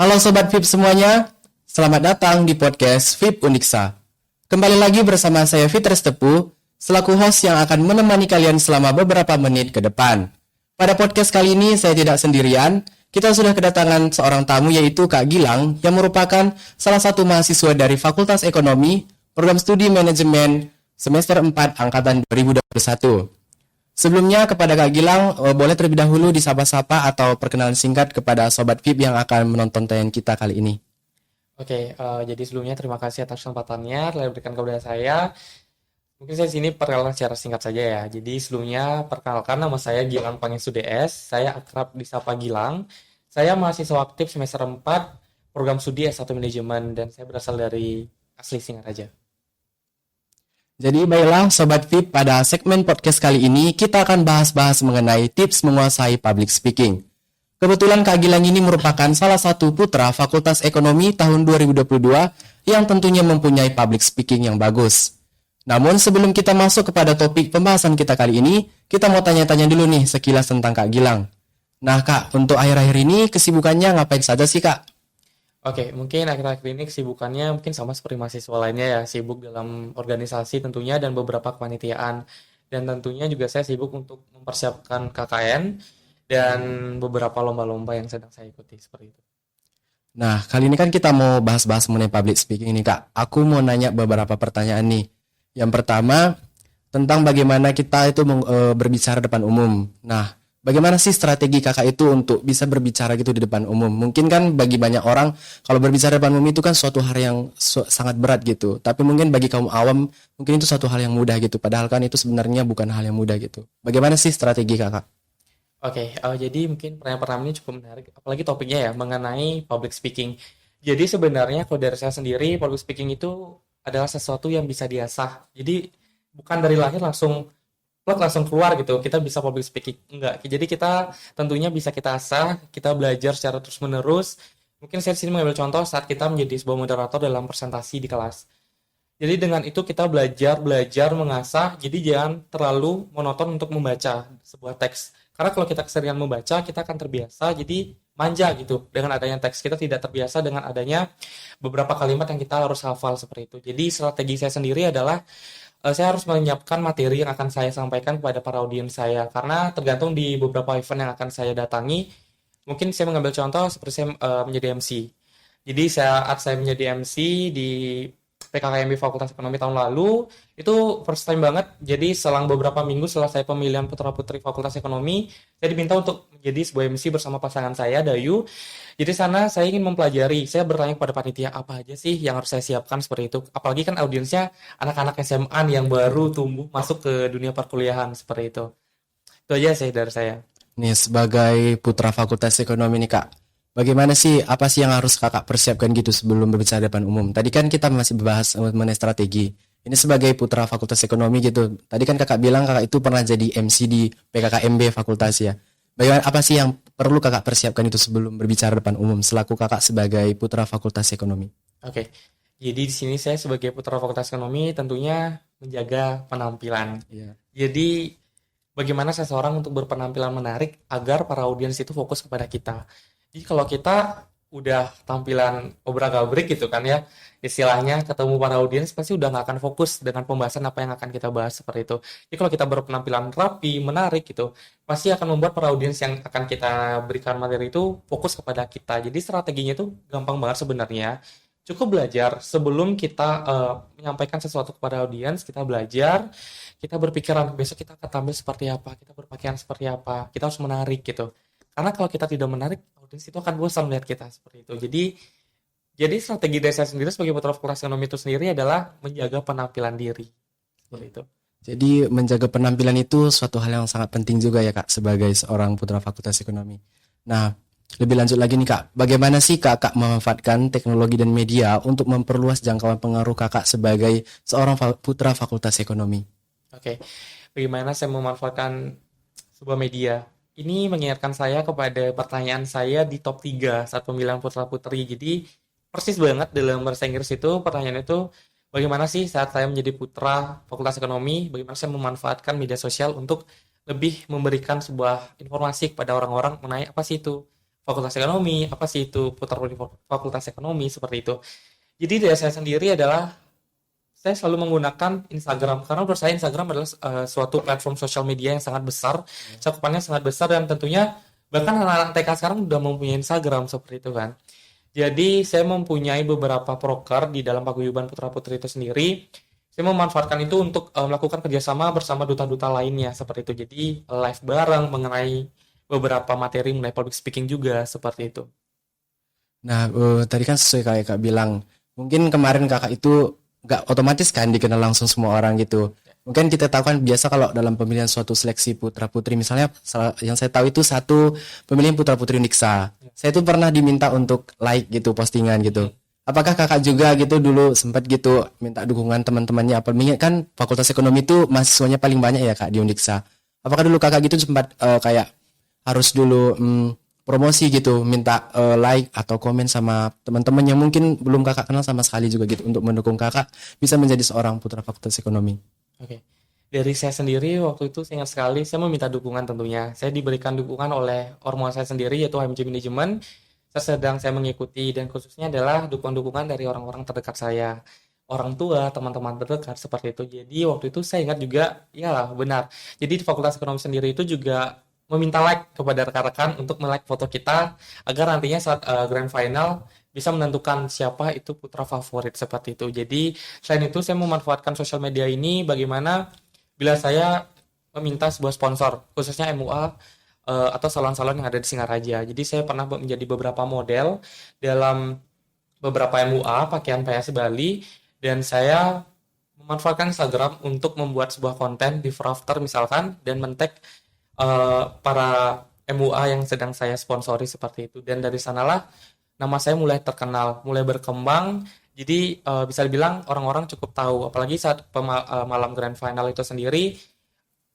Halo Sobat VIP semuanya, selamat datang di podcast VIP Uniksa. Kembali lagi bersama saya Fitres Tepu, selaku host yang akan menemani kalian selama beberapa menit ke depan. Pada podcast kali ini saya tidak sendirian, kita sudah kedatangan seorang tamu yaitu Kak Gilang yang merupakan salah satu mahasiswa dari Fakultas Ekonomi, Program Studi Manajemen semester 4 angkatan 2021. Sebelumnya kepada Kak Gilang, boleh terlebih dahulu disapa-sapa atau perkenalan singkat kepada Sobat VIP yang akan menonton tayangan kita kali ini. Oke, jadi sebelumnya terima kasih atas kesempatannya telah diberikan kepada saya. Mungkin saya di sini perkenalan secara singkat saja ya. Jadi sebelumnya perkenalkan nama saya Gilang Pangestu DS. Saya akrab disapa Gilang. Saya mahasiswa aktif semester 4 program studi S1 Manajemen dan saya berasal dari asli Singaraja. Jadi baiklah Sobat VIP, pada segmen podcast kali ini kita akan bahas-bahas mengenai tips menguasai public speaking. Kebetulan Kak Gilang ini merupakan salah satu putra Fakultas Ekonomi tahun 2022 yang tentunya mempunyai public speaking yang bagus. Namun sebelum kita masuk kepada topik pembahasan kita kali ini, kita mau tanya-tanya dulu nih sekilas tentang Kak Gilang. Nah Kak, untuk akhir-akhir ini kesibukannya ngapain saja sih Kak? Oke, mungkin akhir-akhir ini kesibukannya mungkin sama seperti mahasiswa lainnya ya, sibuk dalam organisasi tentunya dan beberapa kepanitiaan. Dan tentunya juga saya sibuk untuk mempersiapkan KKN dan beberapa lomba-lomba yang sedang saya ikuti seperti itu. Nah, kali ini kan kita mau bahas-bahas mengenai public speaking ini, Kak. Aku mau nanya beberapa pertanyaan nih. Yang pertama, tentang bagaimana kita itu berbicara depan umum. Nah, bagaimana sih strategi Kakak itu untuk bisa berbicara gitu di depan umum? Mungkin kan bagi banyak orang, kalau berbicara depan umum itu kan suatu hal yang sangat berat gitu. Tapi mungkin bagi kaum awam, mungkin itu suatu hal yang mudah gitu. Padahal kan itu sebenarnya bukan hal yang mudah gitu. Bagaimana sih strategi Kakak? Oke, jadi mungkin pertanyaan pertama ini cukup menarik, apalagi topiknya ya mengenai public speaking. Jadi sebenarnya kalau dari saya sendiri, public speaking itu adalah sesuatu yang bisa diasah. Jadi bukan dari lahir langsung plug langsung keluar gitu. Kita bisa public speaking enggak. Jadi kita tentunya bisa kita asah, kita belajar secara terus-menerus. Mungkin saya di sini mengambil contoh saat kita menjadi sebuah moderator dalam presentasi di kelas. Jadi dengan itu kita belajar mengasah, jadi jangan terlalu monoton untuk membaca sebuah teks. Karena kalau kita keseringan membaca, kita akan terbiasa, jadi manja gitu. Dengan adanya teks, kita tidak terbiasa dengan adanya beberapa kalimat yang kita harus hafal seperti itu. Jadi strategi saya sendiri adalah, saya harus menyiapkan materi yang akan saya sampaikan kepada para audiens saya. Karena tergantung di beberapa event yang akan saya datangi, mungkin saya mengambil contoh seperti saya menjadi MC. Jadi saat saya menjadi MC di PKKMB Fakultas Ekonomi tahun lalu, itu first time banget. Jadi selang beberapa minggu setelah saya pemilihan putra-putri Fakultas Ekonomi, saya diminta untuk menjadi sebuah MC bersama pasangan saya, Dayu. Jadi sana saya ingin mempelajari, saya bertanya kepada panitia apa aja sih yang harus saya siapkan seperti itu. Apalagi kan audiensnya anak-anak SMA yang baru tumbuh masuk ke dunia perkuliahan seperti itu. Itu aja sih dari saya. Nih, sebagai putra Fakultas Ekonomi nih Kak, bagaimana sih, apa sih yang harus Kakak persiapkan gitu sebelum berbicara di depan umum? Tadi kan kita masih bahas mengenai strategi. Ini sebagai putra Fakultas Ekonomi gitu. Tadi kan Kakak bilang Kakak itu pernah jadi MC di PKKMB Fakultas ya. Bagaimana, apa sih yang perlu Kakak persiapkan itu sebelum berbicara depan umum selaku Kakak sebagai putra Fakultas Ekonomi? Oke. Jadi di sini saya sebagai putra Fakultas Ekonomi tentunya menjaga penampilan. Iya. Jadi bagaimana seseorang untuk berpenampilan menarik agar para audiens itu fokus kepada kita. Jadi kalau kita udah tampilan obrak-abrik gitu kan ya, istilahnya ketemu para audiens pasti udah nggak akan fokus dengan pembahasan apa yang akan kita bahas seperti itu. Jadi kalau kita berpenampilan rapi, menarik gitu, pasti akan membuat para audiens yang akan kita berikan materi itu fokus kepada kita. Jadi strateginya itu gampang banget sebenarnya. Cukup belajar sebelum kita menyampaikan sesuatu kepada audiens, kita belajar, kita berpikiran besok kita akan tampil seperti apa, kita berpakaian seperti apa, kita harus menarik gitu. Karena kalau kita tidak menarik, audiens itu akan bosan melihat kita seperti itu. Jadi strategi dari saya sendiri sebagai putra fakultas ekonomi itu sendiri adalah menjaga penampilan diri seperti itu. Jadi menjaga penampilan itu suatu hal yang sangat penting juga ya Kak sebagai seorang putra Fakultas Ekonomi. Nah, lebih lanjut lagi nih Kak, bagaimana sih Kakak memanfaatkan teknologi dan media untuk memperluas jangkauan pengaruh Kakak sebagai seorang putra Fakultas Ekonomi? Oke, bagaimana saya memanfaatkan sebuah media? Ini mengingatkan saya kepada pertanyaan saya di top 3 saat pemilihan putra-putri. Jadi persis banget dalam bahasa Inggris itu pertanyaan itu bagaimana sih saat saya menjadi putra Fakultas Ekonomi, bagaimana saya memanfaatkan media sosial untuk lebih memberikan sebuah informasi kepada orang-orang mengenai apa sih itu fakultas ekonomi, apa sih itu putar-balik fakultas ekonomi, seperti itu. Jadi dari saya sendiri adalah saya selalu menggunakan Instagram karena menurut saya Instagram adalah suatu platform sosial media yang sangat besar, cakupannya sangat besar dan tentunya bahkan anak-anak TK sekarang udah mempunyai Instagram seperti itu kan. Jadi saya mempunyai beberapa proker di dalam paguyuban Putra Putri itu sendiri. Saya memanfaatkan itu untuk melakukan kerjasama bersama duta-duta lainnya seperti itu. Jadi live bareng mengenai beberapa materi mengenai public speaking juga seperti itu. Nah, tadi kan sesuai kayak Kak bilang, mungkin kemarin Kakak itu nggak otomatis kan dikenal langsung semua orang gitu. Mungkin kita tahu kan biasa kalau dalam pemilihan suatu seleksi putra putri, misalnya yang saya tahu itu satu pemilihan putra putri Uniksa. Saya itu pernah diminta untuk like gitu postingan gitu. Apakah Kakak juga gitu dulu sempat gitu minta dukungan teman-temannya? Apa mengingat kan Fakultas Ekonomi itu mahasiswanya paling banyak ya Kak di Uniksa. Apakah dulu Kakak gitu sempat kayak harus dulu promosi gitu, minta like atau komen sama teman-teman yang mungkin belum Kakak kenal sama sekali juga gitu untuk mendukung Kakak bisa menjadi seorang putra Fakultas Ekonomi. Oke. Dari saya sendiri waktu itu saya ingat sekali saya meminta dukungan tentunya. Saya diberikan dukungan oleh ormas saya sendiri yaitu HMJ Manajemen. Saya mengikuti dan khususnya adalah dukungan-dukungan dari orang-orang terdekat saya. Orang tua, teman-teman terdekat seperti itu. Jadi waktu itu saya ingat juga, iyalah benar. Jadi di Fakultas Ekonomi sendiri itu juga meminta like kepada rekan-rekan untuk like foto kita agar nantinya saat grand final bisa menentukan siapa itu putra favorit seperti itu. Jadi selain itu saya memanfaatkan sosial media ini bagaimana bila saya meminta sebuah sponsor khususnya MUA atau salon-salon yang ada di Singaraja. Jadi saya pernah menjadi beberapa model dalam beberapa MUA pakaian PS Bali dan saya memanfaatkan Instagram untuk membuat sebuah konten di Frafter misalkan dan men-tag para MUA yang sedang saya sponsori seperti itu dan dari sanalah nama saya mulai terkenal, mulai berkembang. Jadi bisa dibilang orang-orang cukup tahu apalagi saat malam grand final itu sendiri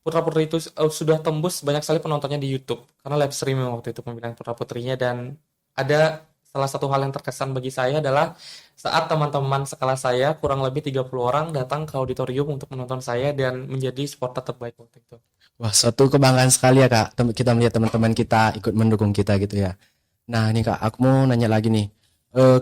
Putra Putri itu sudah tembus banyak sekali penontonnya di YouTube karena live streaming waktu itu pemilihan Putra Putrinya dan ada salah satu hal yang terkesan bagi saya adalah saat teman-teman sekelas saya kurang lebih 30 orang datang ke auditorium untuk menonton saya dan menjadi supporter terbaik waktu itu. Wah, suatu kebanggaan sekali ya Kak, kita melihat teman-teman kita ikut mendukung kita gitu ya. Nah, nih Kak, aku mau nanya lagi nih.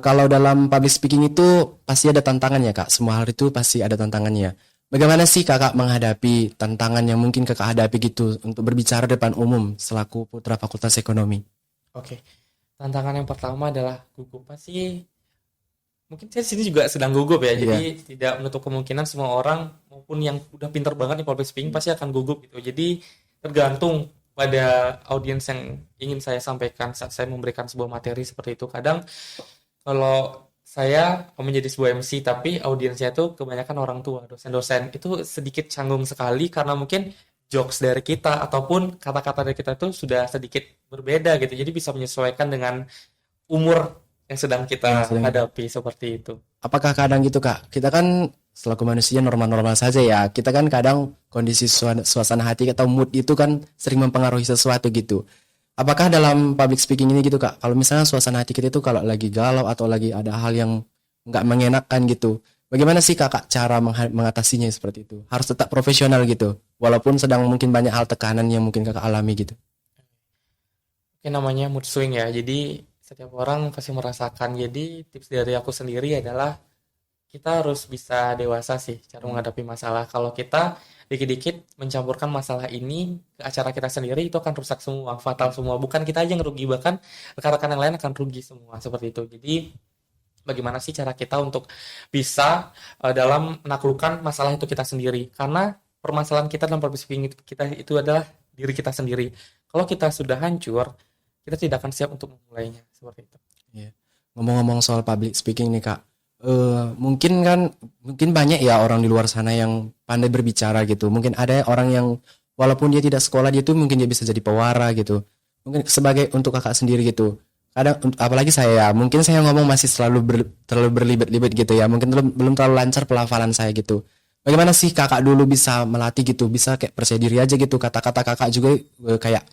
Kalau dalam public speaking itu pasti ada tantangannya Kak, semua hal itu pasti ada tantangannya. Bagaimana sih Kakak menghadapi tantangan yang mungkin Kakak hadapi gitu untuk berbicara depan umum selaku putra Fakultas Ekonomi? Oke, tantangan yang pertama adalah gugup. Pasti mungkin saya di sini juga sedang gugup ya. Iya. Jadi tidak menutup kemungkinan semua orang maupun yang udah pintar banget di public speaking pasti akan gugup gitu. Jadi tergantung pada audiens yang ingin saya sampaikan saat saya memberikan sebuah materi seperti itu. Kadang kalau saya menjadi sebuah MC tapi audiensnya itu kebanyakan orang tua, dosen-dosen itu sedikit canggung sekali karena mungkin jokes dari kita ataupun kata-kata dari kita itu sudah sedikit berbeda gitu. Jadi bisa menyesuaikan dengan umur yang sedang kita Yang sedang- hadapi seperti itu. Apakah kadang gitu Kak, kita kan selaku manusia normal-normal saja ya, kita kan kadang kondisi suasana hati atau mood itu kan sering mempengaruhi sesuatu gitu. Apakah dalam public speaking ini gitu Kak, kalau misalnya suasana hati kita itu kalau lagi galau atau lagi ada hal yang nggak mengenakan gitu, bagaimana sih Kakak cara mengatasinya seperti itu? Harus tetap profesional gitu, walaupun sedang mungkin banyak hal tekanan yang mungkin Kakak alami gitu. Mungkin namanya mood swing ya. Jadi setiap orang pasti merasakan. Jadi tips dari aku sendiri adalah kita harus bisa dewasa sih cara menghadapi masalah. Kalau kita dikit-dikit mencampurkan masalah ini ke acara kita sendiri itu akan rusak semua, fatal semua. Bukan kita aja yang rugi, bahkan rekan-rekan yang lain akan rugi semua seperti itu. Jadi bagaimana sih cara kita untuk bisa dalam menaklukkan masalah itu kita sendiri? Karena permasalahan kita dalam public speaking kita itu adalah diri kita sendiri. Kalau kita sudah hancur, kita tidak akan siap untuk memulainya seperti itu. Iya. Ngomong-ngomong soal public speaking nih Kak, mungkin banyak ya orang di luar sana yang pandai berbicara gitu. Mungkin ada orang yang walaupun dia tidak sekolah dia tuh mungkin dia bisa jadi pewara gitu. Mungkin sebagai untuk Kakak sendiri gitu. Kadang apalagi saya, mungkin saya ngomong masih terlalu berlibat-libat gitu ya. Mungkin belum terlalu lancar pelafalan saya gitu. Bagaimana sih Kakak dulu bisa melatih gitu, bisa kayak percaya diri aja gitu. Kata-kata Kakak juga kayak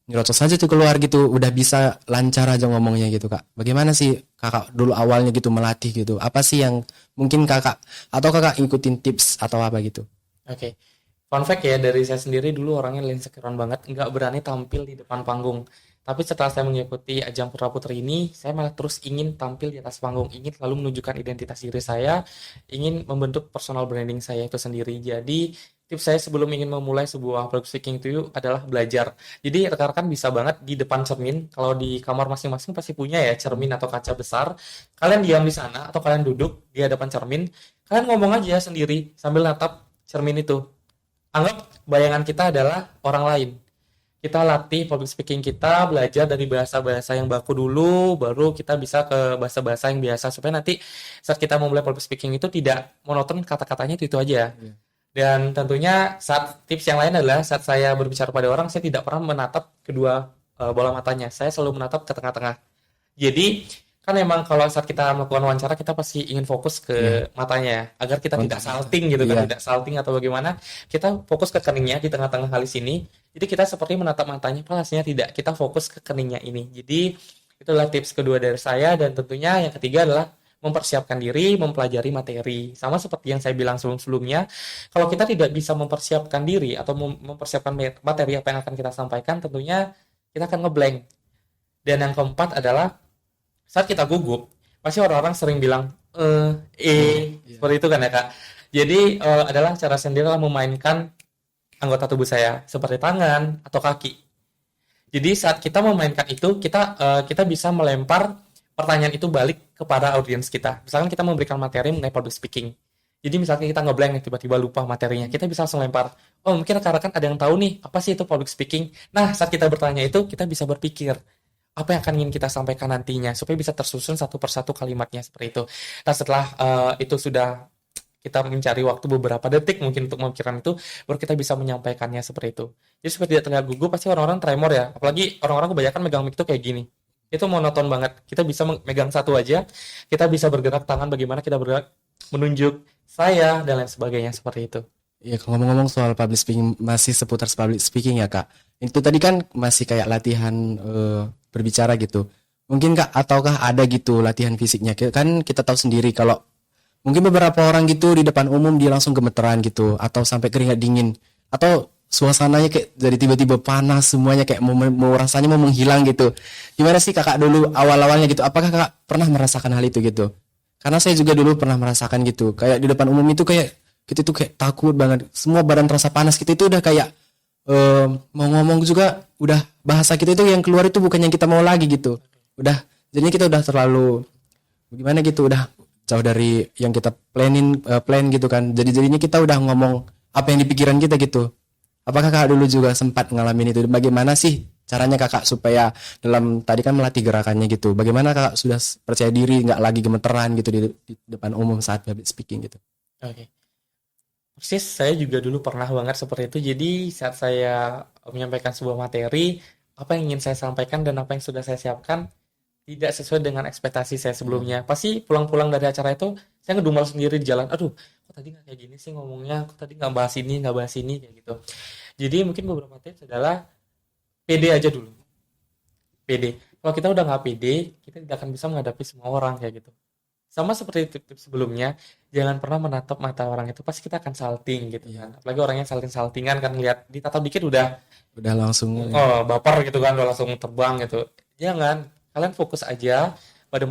nyerocos saja tuh keluar gitu, udah bisa lancar aja ngomongnya gitu Kak. Bagaimana sih Kakak dulu awalnya gitu melatih gitu? Apa sih yang mungkin Kakak atau Kakak ikutin tips atau apa gitu? Oke. Fun fact ya, dari saya sendiri dulu orangnya insecurean banget, nggak berani tampil di depan panggung. Tapi setelah saya mengikuti ajang Putra Putri ini, saya malah terus ingin tampil di atas panggung, ingin selalu menunjukkan identitas diri saya, ingin membentuk personal branding saya itu sendiri. Jadi tips saya sebelum ingin memulai sebuah public speaking itu adalah belajar. Jadi rekan-rekan bisa banget di depan cermin, kalau di kamar masing-masing pasti punya ya cermin atau kaca besar. Kalian diam di sana atau kalian duduk di hadapan cermin, kalian ngomong aja sendiri sambil natap cermin itu. Anggap bayangan kita adalah orang lain. Kita latih public speaking kita, belajar dari bahasa-bahasa yang baku dulu, baru kita bisa ke bahasa-bahasa yang biasa supaya nanti saat kita memulai public speaking itu tidak monoton kata-katanya itu aja. Iya. Dan tentunya saat tips yang lain adalah saat saya berbicara pada orang, saya tidak pernah menatap kedua bola matanya. Saya selalu menatap ke tengah-tengah. Jadi kan memang kalau saat kita melakukan wawancara kita pasti ingin fokus ke matanya agar kita tidak Kontak mata. salting gitu kan, Iya. tidak salting atau bagaimana. Kita fokus ke keningnya di tengah-tengah alis ini. Jadi kita seperti menatap matanya, palasnya tidak. Kita fokus ke keningnya ini. Jadi itulah tips kedua dari saya dan tentunya yang ketiga adalah mempersiapkan diri, mempelajari materi. Sama seperti yang saya bilang sebelum-sebelumnya, kalau kita tidak bisa mempersiapkan diri atau mempersiapkan materi apa yang akan kita sampaikan, tentunya kita akan ngeblank. Dan yang keempat adalah saat kita gugup, pasti orang-orang sering bilang Iya. seperti itu kan ya Kak. Jadi adalah cara sendiri adalah memainkan anggota tubuh saya seperti tangan atau kaki. Jadi saat kita memainkan itu, kita bisa melempar pertanyaan itu balik kepada audiens kita. Misalkan kita memberikan materi mengenai public speaking. Jadi misalkan kita ngeblank tiba-tiba lupa materinya, kita bisa langsung lempar. Oh mungkin rekan-rekan ada yang tahu nih apa sih itu public speaking. Nah saat kita bertanya itu kita bisa berpikir apa yang akan ingin kita sampaikan nantinya supaya bisa tersusun satu persatu kalimatnya seperti itu. Nah setelah itu sudah kita mencari waktu beberapa detik mungkin untuk memikirkan itu, baru kita bisa menyampaikannya seperti itu. Jadi supaya tidak terlihat gugup, pasti orang-orang tremor ya. Apalagi orang-orang kebanyakan megang mic itu kayak gini. Itu monoton banget. Kita bisa megang satu aja, kita bisa bergerak tangan bagaimana kita bergerak, menunjuk saya dan lain sebagainya seperti itu. Iya, kalau ngomong-ngomong soal public speaking, masih seputar public speaking ya Kak. Itu tadi kan masih kayak latihan berbicara gitu. Mungkin Kak, ataukah ada gitu latihan fisiknya? Kan kita tahu sendiri kalau mungkin beberapa orang gitu di depan umum dia langsung gemeteran gitu, atau sampai keringat dingin, atau suasananya kayak jadi tiba-tiba panas semuanya kayak mau rasanya mau menghilang gitu. Gimana sih Kakak dulu awal-awalnya gitu? Apakah Kakak pernah merasakan hal itu gitu? Karena saya juga dulu pernah merasakan gitu. Kayak di depan umum itu kayak kita tuh kayak takut banget. Semua badan terasa panas. Kita itu udah kayak mau ngomong juga udah bahasa kita itu yang keluar itu bukan yang kita mau lagi gitu. Udah jadinya kita udah terlalu gimana gitu, udah jauh dari yang kita plan gitu kan. Jadi jadinya kita udah ngomong apa yang di pikiran kita gitu. Apakah Kakak dulu juga sempat ngalamin itu? Bagaimana sih caranya Kakak supaya dalam tadi kan melatih gerakannya gitu. Bagaimana Kakak sudah percaya diri nggak lagi gemeteran gitu di depan umum saat public speaking gitu? Oke. Persis, saya juga dulu pernah banget seperti itu. Jadi saat saya menyampaikan sebuah materi, apa yang ingin saya sampaikan dan apa yang sudah saya siapkan tidak sesuai dengan ekspektasi saya sebelumnya. Pasti pulang-pulang dari acara itu, saya ngedumel sendiri di jalan. Aduh, kok tadi nggak kayak gini sih ngomongnya? Kok tadi nggak bahas ini, kayak gitu. Jadi mungkin beberapa tips adalah pede aja dulu. Pede. Kalau kita udah nggak pede, kita tidak akan bisa menghadapi semua orang kayak gitu. Sama seperti tips-tips sebelumnya, jangan pernah menatap mata orang itu, pasti kita akan salting gitu kan. Apalagi orangnya salting-saltingan kan, lihat ditatap dikit udah Udah langsung baper gitu kan, udah langsung terbang gitu. Jangan, kalian fokus aja pada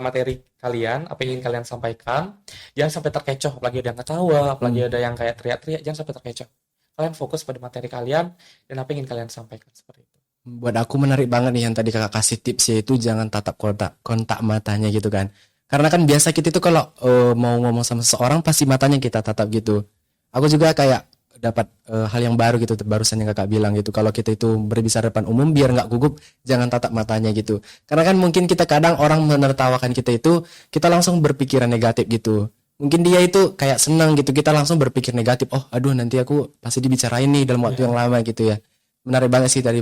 materi kalian, apa yang ingin kalian sampaikan. Jangan sampai terkecoh, apalagi ada yang ketawa, apalagi ada yang kayak teriak-teriak, jangan sampai terkecoh. Kalian fokus pada materi kalian dan apa yang ingin kalian sampaikan seperti itu. buat aku menarik banget nih yang tadi Kakak kasih tips yaitu jangan tatap kontak matanya gitu kan. Karena kan biasa kita itu kalau mau ngomong sama seseorang pasti matanya kita tatap gitu. Aku juga kayak dapat hal yang baru gitu barusan yang Kakak bilang gitu. Kalau kita itu berbicara depan umum biar nggak gugup jangan tatap matanya gitu. Karena kan mungkin kita kadang orang menertawakan kita itu kita langsung berpikiran negatif gitu. Mungkin dia itu kayak senang gitu kita langsung berpikir negatif. Oh aduh nanti aku pasti dibicarain nih dalam waktu yang lama gitu ya. Menarik banget sih tadi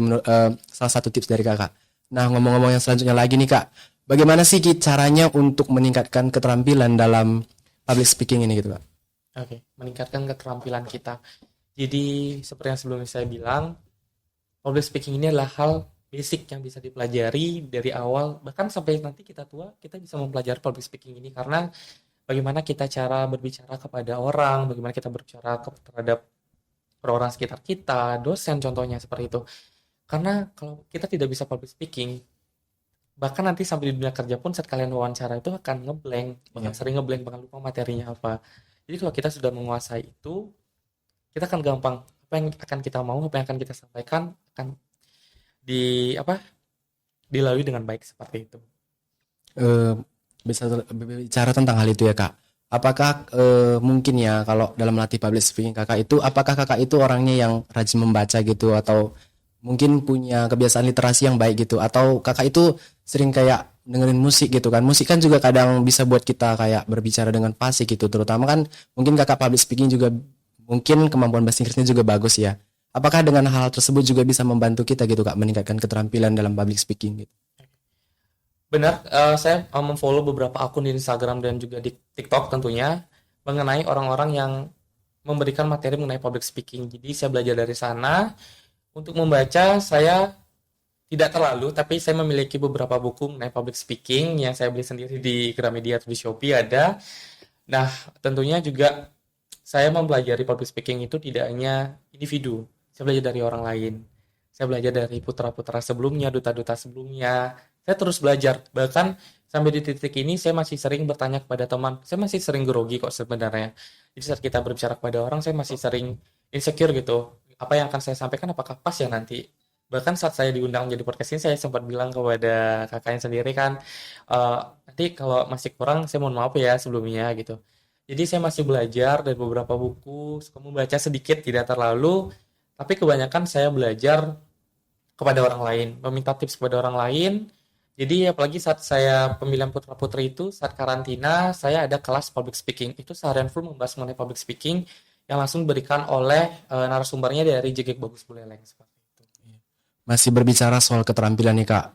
salah satu tips dari Kakak. Nah ngomong-ngomong yang selanjutnya lagi nih Kak. Bagaimana sih caranya untuk meningkatkan keterampilan dalam public speaking ini gitu Kak? Oke, meningkatkan keterampilan kita. Jadi seperti yang sebelumnya saya bilang, public speaking ini adalah hal basic yang bisa dipelajari dari awal, bahkan sampai nanti kita tua, kita bisa mempelajari public speaking ini karena bagaimana kita cara berbicara kepada orang, bagaimana kita berbicara terhadap orang-orang sekitar kita, dosen contohnya seperti itu. Karena kalau kita tidak bisa public speaking, bahkan nanti sampai di dunia kerja pun saat kalian wawancara itu akan ngeblank, bahkan Iya. sering ngeblank, bahkan lupa materinya apa. Jadi kalau kita sudah menguasai itu, kita akan gampang, apa yang akan kita mau, apa yang akan kita sampaikan akan di apa dilalui dengan baik seperti itu. Eh, Bisa bicara tentang hal itu ya Kak. Apakah mungkin ya kalau dalam melatih public speaking Kakak itu, apakah Kakak itu orangnya yang rajin membaca gitu atau mungkin punya kebiasaan literasi yang baik gitu atau Kakak itu sering kayak dengerin musik gitu kan. Musik kan juga kadang bisa buat kita kayak berbicara dengan fasih gitu. Terutama kan mungkin Kakak public speaking juga mungkin kemampuan bahasa Inggrisnya juga bagus ya. Apakah dengan hal tersebut juga bisa membantu kita gitu Kak meningkatkan keterampilan dalam public speaking gitu? Benar, saya memfollow beberapa akun di Instagram dan juga di TikTok tentunya mengenai orang-orang yang memberikan materi mengenai public speaking. Jadi saya belajar dari sana. Untuk membaca saya tidak terlalu, tapi saya memiliki beberapa buku mengenai public speaking yang saya beli sendiri di Gramedia atau di Shopee ada. Nah, tentunya juga saya mempelajari public speaking itu tidak hanya individu. Saya belajar dari orang lain. Saya belajar dari putra-putra sebelumnya, duta-duta sebelumnya. Saya terus belajar. Bahkan sampai di titik ini saya masih sering bertanya kepada teman. Saya masih sering grogi kok sebenarnya. Jadi saat kita berbicara kepada orang, saya masih sering insecure gitu. Apa yang akan saya sampaikan apakah pas ya nanti? Bahkan saat saya diundang menjadi podcast ini, saya sempat bilang kepada kakaknya sendiri kan, nanti kalau masih kurang, saya mohon maaf ya sebelumnya gitu. Jadi saya masih belajar dari beberapa buku, suka membaca sedikit, tidak terlalu, tapi kebanyakan saya belajar kepada orang lain, meminta tips kepada orang lain. Jadi apalagi saat saya pemilihan putra-putri itu, saat karantina, saya ada kelas public speaking. Itu seharian full membahas mengenai public speaking yang langsung diberikan oleh narasumbernya dari JGK Bagus Buleleng seperti itu. Masih berbicara soal keterampilan nih Kak.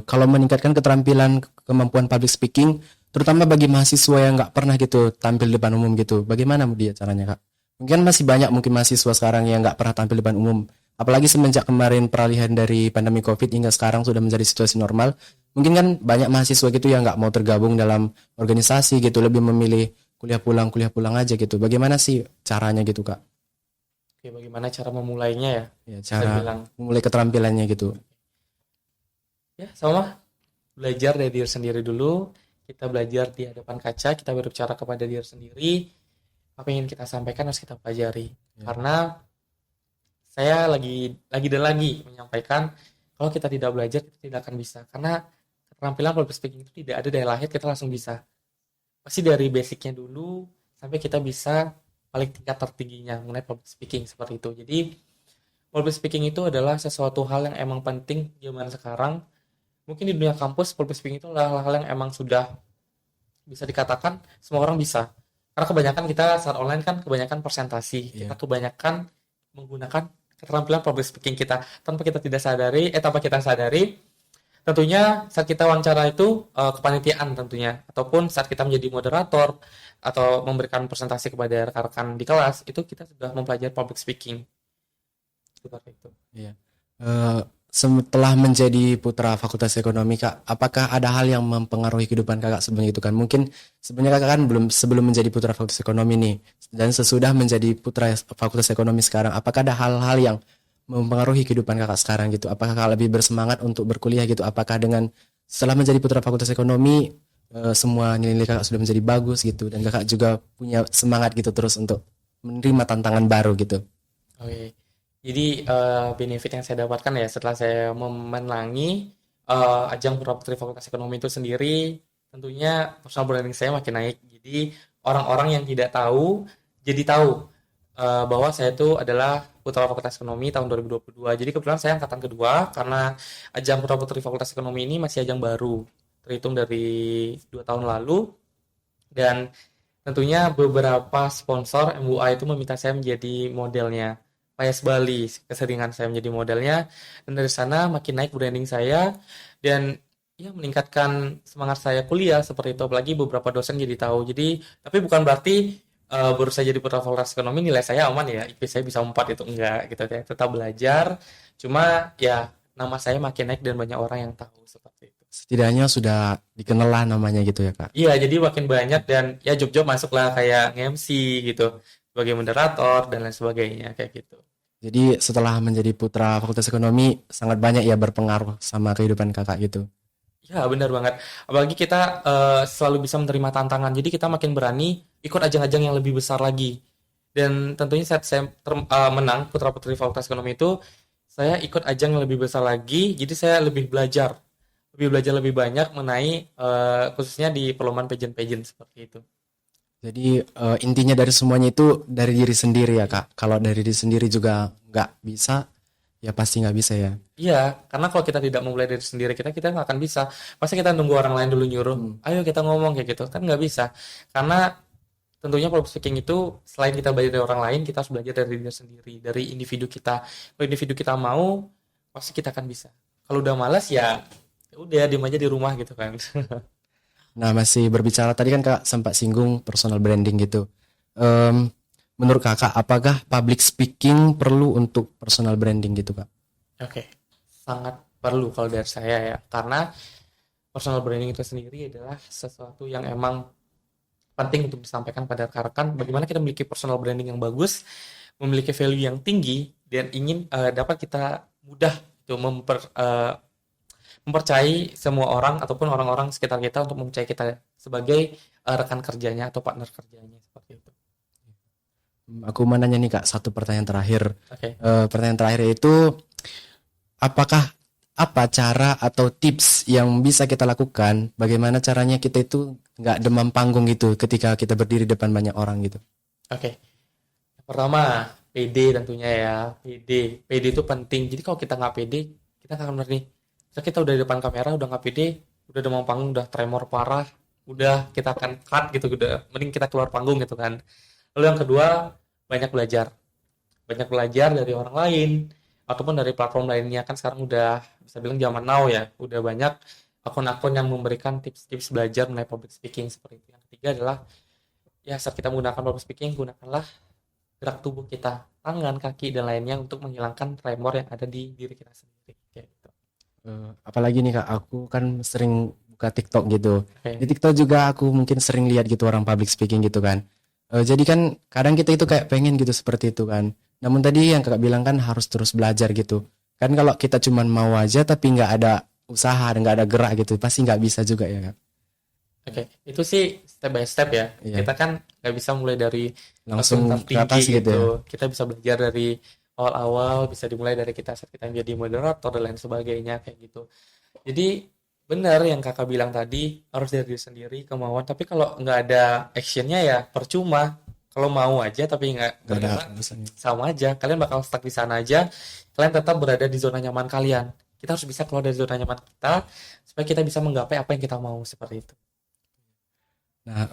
Kalau meningkatkan keterampilan kemampuan public speaking, terutama bagi mahasiswa yang nggak pernah gitu tampil di depan umum gitu, bagaimana dia caranya Kak? Mungkin masih banyak mungkin mahasiswa sekarang yang nggak pernah tampil di depan umum. Apalagi semenjak kemarin peralihan dari pandemi COVID hingga sekarang sudah menjadi situasi normal. Mungkin kan banyak mahasiswa gitu yang nggak mau tergabung dalam organisasi gitu, lebih memilih kuliah pulang aja gitu. Bagaimana sih caranya gitu Kak? Oke, bagaimana cara memulainya ya? Ya, Saya cara bilang, memulai keterampilannya gitu. ya sama, belajar dari diri sendiri dulu. Kita belajar di hadapan kaca, kita berbicara kepada diri sendiri. Apa yang ingin kita sampaikan harus kita pelajari. Ya. Karena saya lagi dan lagi menyampaikan kalau kita tidak belajar kita tidak akan bisa karena keterampilan public speaking itu tidak ada dari lahir kita langsung bisa pasti dari basicnya dulu sampai kita bisa paling tingkat tertingginya mengenai public speaking seperti itu. Jadi public speaking itu adalah sesuatu hal yang emang penting zaman sekarang. Mungkin di dunia kampus public speaking itu adalah hal yang emang sudah bisa dikatakan semua orang bisa, karena kebanyakan kita saat online kan kebanyakan presentasi, kita Iya. kebanyakan menggunakan keterampilan public speaking kita tanpa kita sadari tentunya saat kita wawancara itu kepanitiaan tentunya ataupun saat kita menjadi moderator atau memberikan presentasi kepada rekan-rekan di kelas itu kita sudah mempelajari public speaking seperti itu. Iya. Eh, Setelah menjadi putra Fakultas Ekonomi, Kak, apakah ada hal yang mempengaruhi kehidupan Kakak sebelum itu kan? Mungkin sebenarnya Kakak kan sebelum menjadi putra Fakultas Ekonomi nih, dan sesudah menjadi putra Fakultas Ekonomi sekarang, apakah ada hal-hal yang mempengaruhi kehidupan Kakak sekarang gitu? Apakah Kakak lebih bersemangat untuk berkuliah gitu? Apakah dengan setelah menjadi putra Fakultas Ekonomi, semua nilai Kakak sudah menjadi bagus gitu, dan Kakak juga punya semangat gitu terus untuk menerima tantangan baru gitu? Oke. Jadi benefit yang saya dapatkan ya setelah saya memenangi ajang Putra Putri Fakultas Ekonomi itu sendiri, tentunya personal branding saya makin naik. Jadi orang-orang yang tidak tahu jadi tahu bahwa saya itu adalah Putra Fakultas Ekonomi tahun 2022. Jadi kebetulan saya angkatan kedua karena ajang Putra Putri Fakultas Ekonomi ini masih ajang baru, terhitung dari 2 tahun lalu. Dan tentunya beberapa sponsor MUA itu meminta saya menjadi modelnya. PAS Bali, keseringan saya menjadi modelnya. Dan dari sana makin naik branding saya. Dan ya meningkatkan semangat saya kuliah seperti itu. Apalagi beberapa dosen jadi tahu. Jadi, tapi bukan berarti baru saya jadi putra fakultas ekonomi nilai saya aman ya. IP saya bisa 4 itu enggak gitu ya. Tetap belajar. Cuma ya nama saya makin naik dan banyak orang yang tahu seperti itu. Setidaknya sudah dikenal lah namanya gitu ya Kak. Iya, jadi makin banyak dan ya job-job masuklah kayak MC gitu, sebagai moderator dan lain sebagainya kayak gitu. Jadi setelah menjadi putra Fakultas Ekonomi sangat banyak ya berpengaruh sama kehidupan kakak gitu. Ya, benar banget. Apalagi kita selalu bisa menerima tantangan. Jadi kita makin berani ikut ajang-ajang yang lebih besar lagi. Dan tentunya saat saya menang putra-putri Fakultas Ekonomi itu, saya ikut ajang yang lebih besar lagi. Jadi saya lebih belajar lebih banyak mengenai khususnya di perlombaan pageant-pageant seperti itu. Jadi intinya dari semuanya itu dari diri sendiri ya kak. Kalau dari diri sendiri juga nggak bisa, ya pasti nggak bisa ya. Iya, karena kalau kita tidak memulai dari sendiri kita nggak akan bisa. Pasti kita nunggu orang lain dulu nyuruh, ayo kita ngomong kayak gitu, kan nggak bisa. Karena tentunya public speaking itu selain kita belajar dari orang lain, kita harus belajar dari diri sendiri, dari individu kita. Kalau individu kita mau, pasti kita akan bisa. Kalau udah malas ya udah diem aja di rumah gitu kan. Nah masih berbicara tadi kan kak sempat singgung personal branding gitu. Em, Menurut kakak apakah public speaking perlu untuk personal branding gitu kak? Oke, sangat perlu kalau dari saya ya, karena personal branding itu sendiri adalah sesuatu yang emang penting untuk disampaikan pada rekan-rekan bagaimana kita memiliki personal branding yang bagus, memiliki value yang tinggi dan ingin dapat kita mudah itu mempercayai semua orang ataupun orang-orang sekitar kita untuk mempercayai kita sebagai rekan kerjanya atau partner kerjanya seperti itu. Aku mau nanya nih kak satu pertanyaan terakhir. Oke. Pertanyaan terakhir itu apakah apa cara atau tips yang bisa kita lakukan? Bagaimana caranya kita itu nggak demam panggung gitu ketika kita berdiri depan banyak orang gitu? Oke. Pertama, PD tentunya ya. PD itu penting. Jadi kalau kita nggak PD, kita nggak akan berani. Kita udah di depan kamera, udah nggak PD, udah demam panggung, udah tremor parah, udah kita akan cut gitu, udah mending kita keluar panggung gitu kan. Lalu yang kedua, banyak belajar. Banyak belajar dari orang lain, ataupun dari platform lainnya. Kan sekarang udah bisa bilang zaman now ya. Udah banyak akun-akun yang memberikan tips-tips belajar mengenai public speaking seperti itu. Yang ketiga adalah, ya saat kita menggunakan public speaking, gunakanlah gerak tubuh kita, tangan, kaki, dan lainnya untuk menghilangkan tremor yang ada di diri kita sendiri. Kayak gitu. Apalagi nih kak, aku kan sering buka TikTok gitu. Oke. Di TikTok juga aku mungkin sering lihat gitu orang public speaking gitu kan. Jadi kan kadang kita itu kayak pengen gitu seperti itu kan. Namun tadi yang kakak bilang kan harus terus belajar gitu. Kan kalau kita cuman mau aja tapi nggak ada usaha dan nggak ada gerak gitu, pasti nggak bisa juga ya kak. Oke, itu sih step by step ya. Iya. Kita kan nggak bisa mulai dari Langsung tahap ke atas gitu ya. Kita bisa belajar dari awal-awal, bisa dimulai dari kita saat kita menjadi moderator dan lain sebagainya kayak gitu. Jadi benar yang kakak bilang tadi, harus dari diri sendiri, kemauan. Tapi kalau nggak ada actionnya ya percuma. Kalau mau aja tapi nggak Nggak ada bergerak, urusannya. sama aja. Kalian bakal stuck di sana aja. Kalian tetap berada di zona nyaman kalian. Kita harus bisa keluar dari zona nyaman kita supaya kita bisa menggapai apa yang kita mau seperti itu. Nah,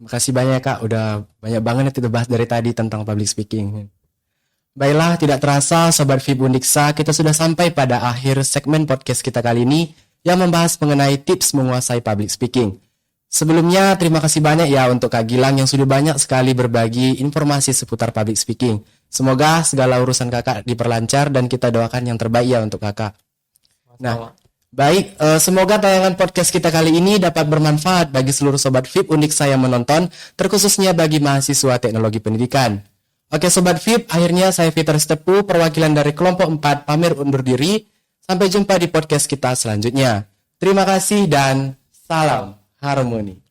makasih banyak kak, udah banyak banget yang kita bahas dari tadi tentang public speaking. Baiklah, tidak terasa Sobat VIP Undiksa, kita sudah sampai pada akhir segmen podcast kita kali ini yang membahas mengenai tips menguasai public speaking. Sebelumnya, terima kasih banyak ya untuk Kak Gilang yang sudah banyak sekali berbagi informasi seputar public speaking. Semoga segala urusan kakak diperlancar dan kita doakan yang terbaik ya untuk kakak. Nah, baik, semoga tayangan podcast kita kali ini dapat bermanfaat bagi seluruh Sobat VIP Undiksa yang menonton, terkhususnya bagi mahasiswa teknologi pendidikan. Oke Sobat VIP, akhirnya saya Fitra Stepu, perwakilan dari kelompok 4 pamir undur diri. Sampai jumpa di podcast kita selanjutnya. Terima kasih dan salam harmoni.